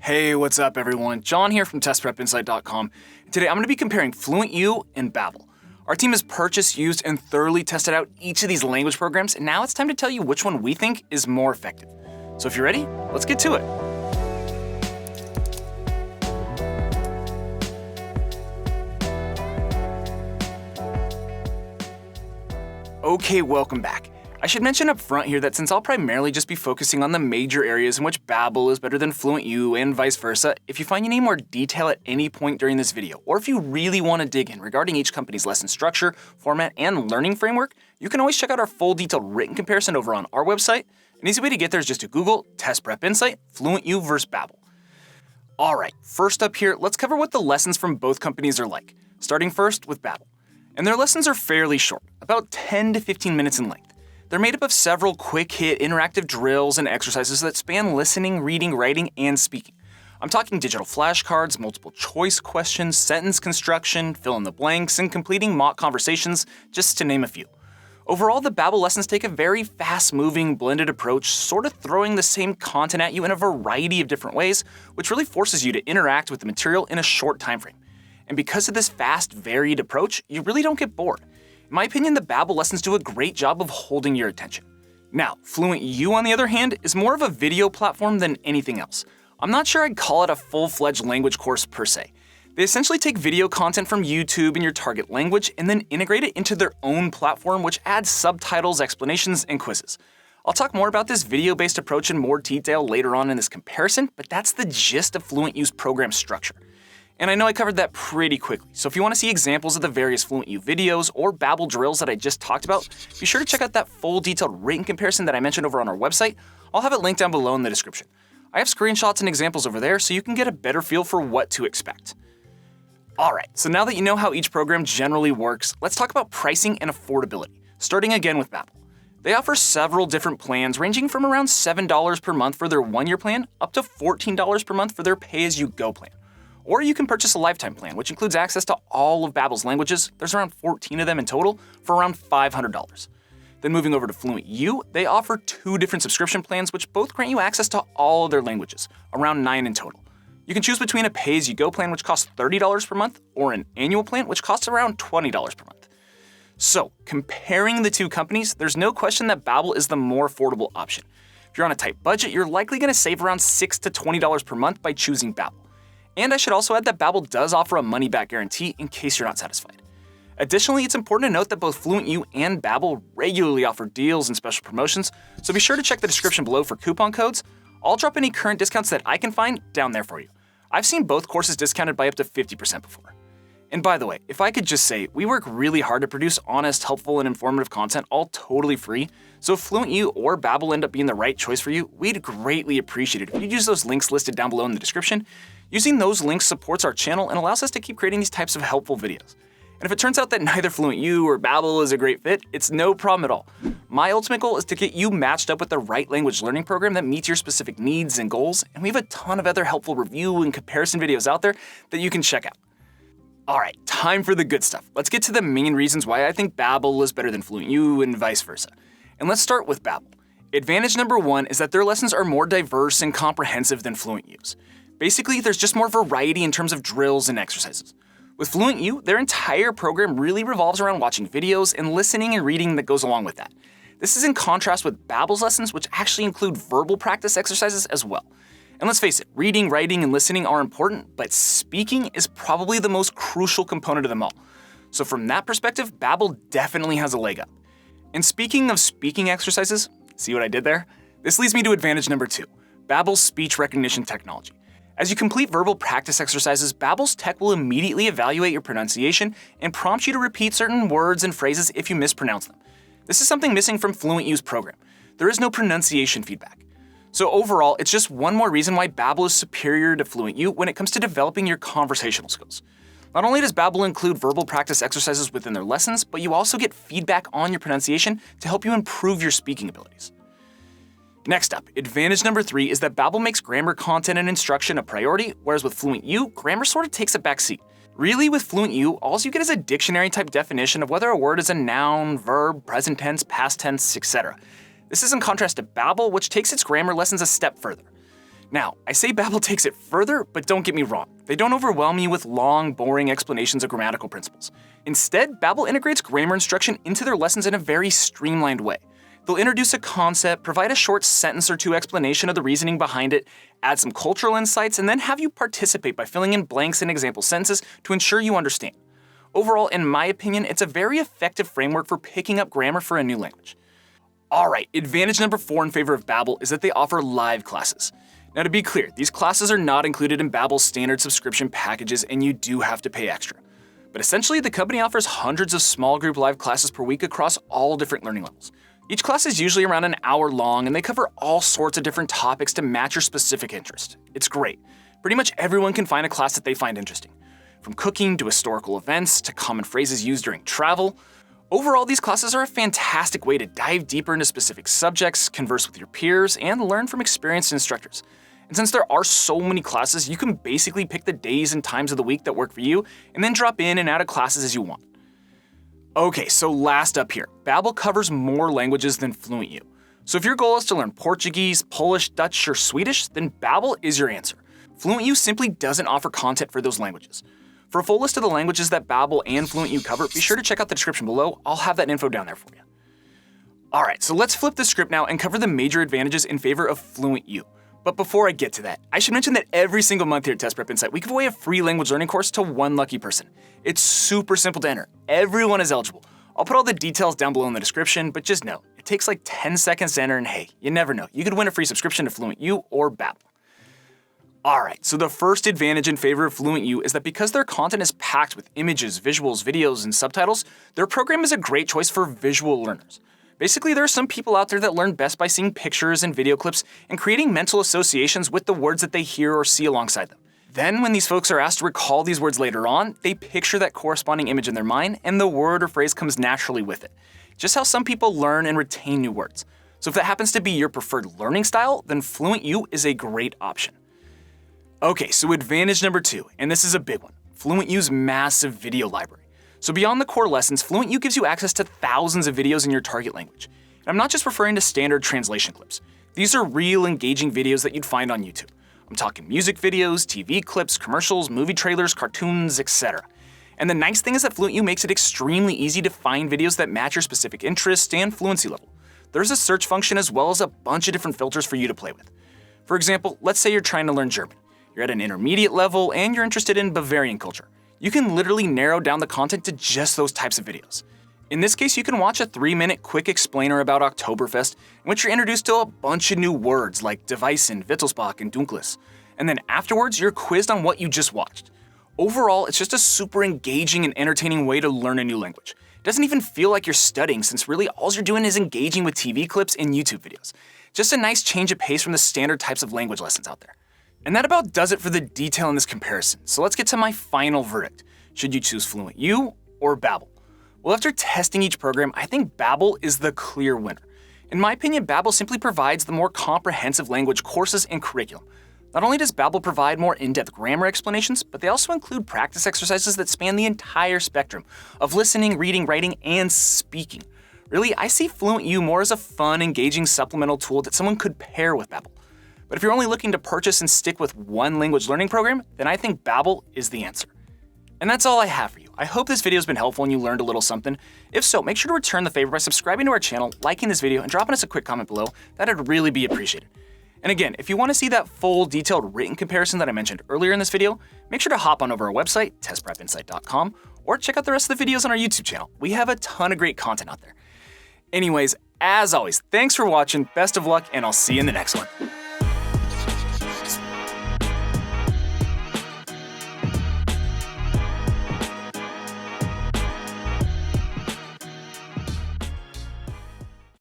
Hey, what's up everyone? John here from TestPrepInsight.com. Today I'm going to be comparing FluentU and Babbel. Our team has purchased, used, and thoroughly tested out each of these language programs, and now it's time to tell you which one we think is more effective. So if you're ready, let's get to it. Okay, welcome back. I should mention up front here that since I'll primarily just be focusing on the major areas in which Babbel is better than FluentU and vice versa, if you find you need more detail at any point during this video, or if you really want to dig in regarding each company's lesson structure, format, and learning framework, you can always check out our full detailed written comparison over on our website. An easy way to get there is just to Google Test Prep Insight, FluentU versus Babbel. Alright, first up here, let's cover what the lessons from both companies are like, starting first with Babbel. And their lessons are fairly short, about 10 to 15 minutes in length. They're made up of several quick-hit interactive drills and exercises that span listening, reading, writing, and speaking. I'm talking digital flashcards, multiple choice questions, sentence construction, fill in the blanks, and completing mock conversations, just to name a few. Overall, the Babbel lessons take a very fast-moving, blended approach, sort of throwing the same content at you in a variety of different ways, which really forces you to interact with the material in a short time frame. And because of this fast, varied approach, you really don't get bored. In my opinion, the Babbel lessons do a great job of holding your attention. Now, FluentU, on the other hand, is more of a video platform than anything else. I'm not sure I'd call it a full-fledged language course per se. They essentially take video content from YouTube in your target language and then integrate it into their own platform, which adds subtitles, explanations, and quizzes. I'll talk more about this video-based approach in more detail later on in this comparison, but that's the gist of FluentU's program structure. And I know I covered that pretty quickly, so if you want to see examples of the various FluentU videos or Babbel drills that I just talked about, be sure to check out that full detailed written comparison that I mentioned over on our website. I'll have it linked down below in the description. I have screenshots and examples over there so you can get a better feel for what to expect. Alright, so now that you know how each program generally works, let's talk about pricing and affordability, starting again with Babbel. They offer several different plans ranging from around $7 per month for their one-year plan up to $14 per month for their pay-as-you-go plan. Or you can purchase a lifetime plan, which includes access to all of Babbel's languages. There's around 14 of them in total for around $500. Then moving over to FluentU, they offer two different subscription plans which both grant you access to all of their languages, around 9 in total. You can choose between a pay-as-you-go plan which costs $30 per month or an annual plan which costs around $20 per month. So, comparing the two companies, there's no question that Babbel is the more affordable option. If you're on a tight budget, you're likely going to save around $6 to $20 per month by choosing Babbel. And I should also add that Babbel does offer a money-back guarantee in case you're not satisfied. Additionally, it's important to note that both FluentU and Babbel regularly offer deals and special promotions, so be sure to check the description below for coupon codes. I'll drop any current discounts that I can find down there for you. I've seen both courses discounted by up to 50% before. And by the way, if I could just say, we work really hard to produce honest, helpful, and informative content, all totally free, so if FluentU or Babbel end up being the right choice for you, we'd greatly appreciate it if you'd use those links listed down below in the description. Using those links supports our channel and allows us to keep creating these types of helpful videos. And if it turns out that neither FluentU or Babbel is a great fit, it's no problem at all. My ultimate goal is to get you matched up with the right language learning program that meets your specific needs and goals, and we have a ton of other helpful review and comparison videos out there that you can check out. Alright, time for the good stuff. Let's get to the main reasons why I think Babbel is better than FluentU and vice versa. And let's start with Babbel. Advantage number one is that their lessons are more diverse and comprehensive than FluentU's. Basically, there's just more variety in terms of drills and exercises. With FluentU, their entire program really revolves around watching videos and listening and reading that goes along with that. This is in contrast with Babbel's lessons, which actually include verbal practice exercises as well. And let's face it, reading, writing, and listening are important, but speaking is probably the most crucial component of them all. So from that perspective, Babbel definitely has a leg up. And speaking of speaking exercises, see what I did there? This leads me to advantage number two, Babbel's speech recognition technology. As you complete verbal practice exercises, Babbel's tech will immediately evaluate your pronunciation and prompt you to repeat certain words and phrases if you mispronounce them. This is something missing from FluentU's program. There is no pronunciation feedback. So overall, it's just one more reason why Babbel is superior to FluentU when it comes to developing your conversational skills. Not only does Babbel include verbal practice exercises within their lessons, but you also get feedback on your pronunciation to help you improve your speaking abilities. Next up, advantage number three is that Babbel makes grammar content and instruction a priority, whereas with FluentU, grammar sort of takes a backseat. Really, with FluentU, all you get is a dictionary-type definition of whether a word is a noun, verb, present tense, past tense, etc. This is in contrast to Babbel, which takes its grammar lessons a step further. Now, I say Babbel takes it further, but don't get me wrong. They don't overwhelm you with long, boring explanations of grammatical principles. Instead, Babbel integrates grammar instruction into their lessons in a very streamlined way. They'll introduce a concept, provide a short sentence or two explanation of the reasoning behind it, add some cultural insights, and then have you participate by filling in blanks in example sentences to ensure you understand. Overall, in my opinion, it's a very effective framework for picking up grammar for a new language. Alright, advantage number 4 in favor of Babbel is that they offer live classes. Now to be clear, these classes are not included in Babbel's standard subscription packages and you do have to pay extra. But essentially, the company offers hundreds of small group live classes per week across all different learning levels. Each class is usually around an hour long and they cover all sorts of different topics to match your specific interest. It's great. Pretty much everyone can find a class that they find interesting. From cooking to historical events to common phrases used during travel. Overall, these classes are a fantastic way to dive deeper into specific subjects, converse with your peers, and learn from experienced instructors. And since there are so many classes, you can basically pick the days and times of the week that work for you, and then drop in and out of classes as you want. Okay, so last up here, Babbel covers more languages than FluentU. So if your goal is to learn Portuguese, Polish, Dutch, or Swedish, then Babbel is your answer. FluentU simply doesn't offer content for those languages. For a full list of the languages that Babbel and FluentU cover, be sure to check out the description below. I'll have that info down there for you. Alright, so let's flip the script now and cover the major advantages in favor of FluentU. But before I get to that, I should mention that every single month here at Test Prep Insight, we give away a free language learning course to one lucky person. It's super simple to enter. Everyone is eligible. I'll put all the details down below in the description, but just know, it takes like 10 seconds to enter and hey, you never know. You could win a free subscription to FluentU or Babbel. Alright, so the first advantage in favor of FluentU is that because their content is packed with images, visuals, videos, and subtitles, their program is a great choice for visual learners. Basically, there are some people out there that learn best by seeing pictures and video clips and creating mental associations with the words that they hear or see alongside them. Then, when these folks are asked to recall these words later on, they picture that corresponding image in their mind and the word or phrase comes naturally with it. Just how some people learn and retain new words. So if that happens to be your preferred learning style, then FluentU is a great option. Okay, so advantage number 2, and this is a big one, FluentU's massive video library. So beyond the core lessons, FluentU gives you access to thousands of videos in your target language. And I'm not just referring to standard translation clips. These are real engaging videos that you'd find on YouTube. I'm talking music videos, TV clips, commercials, movie trailers, cartoons, etc. And the nice thing is that FluentU makes it extremely easy to find videos that match your specific interest and fluency level. There's a search function as well as a bunch of different filters for you to play with. For example, let's say you're trying to learn German. You're at an intermediate level and you're interested in Bavarian culture. You can literally narrow down the content to just those types of videos. In this case, you can watch a 3-minute quick explainer about Oktoberfest, in which you're introduced to a bunch of new words like Devisen, Wittelsbach, and Dunkles. And then afterwards, you're quizzed on what you just watched. Overall, it's just a super engaging and entertaining way to learn a new language. It doesn't even feel like you're studying since really all you're doing is engaging with TV clips and YouTube videos. Just a nice change of pace from the standard types of language lessons out there. And that about does it for the detail in this comparison, so let's get to my final verdict. Should you choose FluentU or Babbel? Well, after testing each program, I think Babbel is the clear winner. In my opinion, Babbel simply provides the more comprehensive language courses and curriculum. Not only does Babbel provide more in-depth grammar explanations, but they also include practice exercises that span the entire spectrum of listening, reading, writing, and speaking. Really, I see FluentU more as a fun, engaging supplemental tool that someone could pair with Babbel. But if you're only looking to purchase and stick with one language learning program, then I think Babbel is the answer. And that's all I have for you. I hope this video has been helpful and you learned a little something. If so, make sure to return the favor by subscribing to our channel, liking this video, and dropping us a quick comment below. That'd really be appreciated. And again, if you want to see that full detailed written comparison that I mentioned earlier in this video, make sure to hop on over our website, testprepinsight.com, or check out the rest of the videos on our YouTube channel. We have a ton of great content out there. Anyways, as always, thanks for watching, best of luck, and I'll see you in the next one.